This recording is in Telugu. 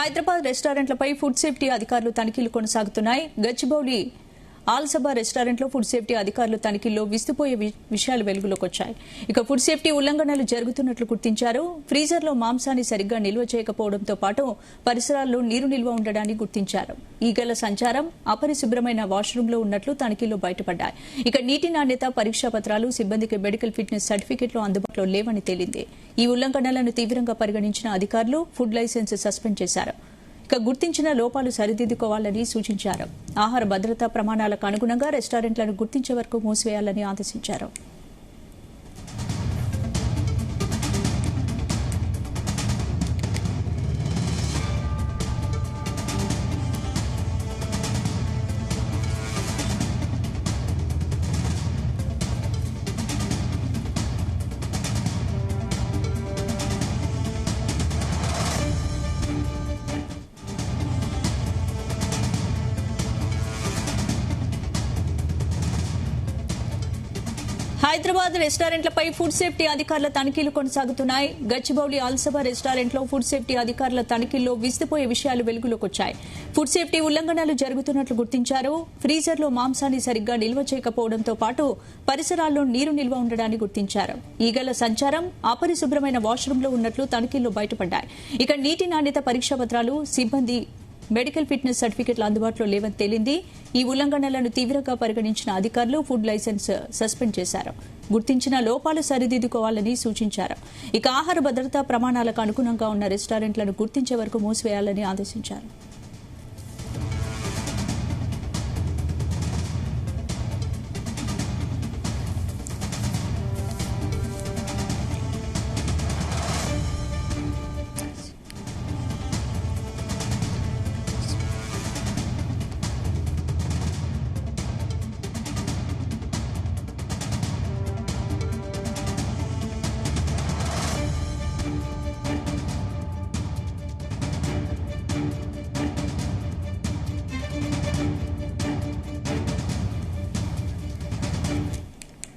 హైదరాబాద్ రెస్టారెంట్లపై ఫుడ్ సేఫ్టీ అధికారులు తనిఖీలు కొనసాగుతున్నాయి. గచ్చిబౌలి ఆల్సబా రెస్టారెంట్లో ఫుడ్ సేఫ్టీ అధికారులు తనిఖీల్లో విస్తుపోయే విషయాలు వెలుగులోకి వచ్చాయి. ఇక ఫుడ్ సేఫ్టీ ఉల్లంఘనలు జరుగుతున్నట్లు గుర్తించారు. ఫ్రీజర్లో మాంసాన్ని సరిగ్గా నిల్వ చేయకపోవడంతో పాటు పరిసరాల్లో నీరు నిల్వ ఉండడాన్ని గుర్తించారు. ఈగల సంచారం, అపరిశుభ్రమైన వాష్రూంలో ఉన్నట్లు తనిఖీల్లో బయటపడ్డాయి. ఇక నీటి నాణ్యత పరీక్షా పత్రాలు, సిబ్బందికి మెడికల్ ఫిట్నెస్ సర్టిఫికెట్లు అందుబాటులో లేవని తేలింది. ఈ ఉల్లంఘనలను తీవ్రంగా పరిగణించిన అధికారులు ఫుడ్ లైసెన్స్ సస్పెండ్ చేశారు. ఇక గుర్తించిన లోపాలు సరిదిద్దుకోవాలని సూచించారు. ఆహార భద్రతా ప్రమాణాలకు అనుగుణంగా రెస్టారెంట్లను గుర్తించే వరకు మూసివేయాలని ఆదేశించారు. హైదరాబాద్ రెస్టారెంట్లపై ఫుడ్ సేఫ్టీ అధికారుల తనిఖీలు కొనసాగుతున్నాయి. గచ్చిబౌలి ఆల్సబా రెస్టారెంట్లో ఫుడ్ సేఫ్టీ అధికారుల తనిఖీల్లో విస్తుపోయే విషయాలు వెలుగులోకి వచ్చాయి. ఫుడ్ సేఫ్టీ ఉల్లంఘనలు జరుగుతున్నట్లు గుర్తించారు. ఫ్రీజర్లో మాంసాన్ని సరిగ్గా నిల్వ చేయకపోవడంతో పాటు పరిసరాల్లో నీరు నిల్వ ఉండడాన్ని గుర్తించారు. ఈగల సంచారం, అపరిశుభ్రమైన వాష్రూంలో ఉన్నట్లు తనిఖీల్లో బయటపడ్డాయి. ఇక నీటి నాణ్యత పరీక్షా పత్రాలు, సిబ్బంది మెడికల్ ఫిట్నెస్ సర్టిఫికెట్లు అందుబాటులో లేవని తేలింది. ఈ ఉల్లంఘనలను తీవ్రంగా పరిగణించిన అధికారులు ఫుడ్ లైసెన్స్ సస్పెండ్ చేశారు. గుర్తించిన లోపాలు సరిదిద్దుకోవాలని సూచించారు. ఇక ఆహార భద్రతా ప్రమాణాలకు అనుగుణంగా ఉన్న రెస్టారెంట్లను గుర్తించే వరకు మూసివేయాలని ఆదేశించారు.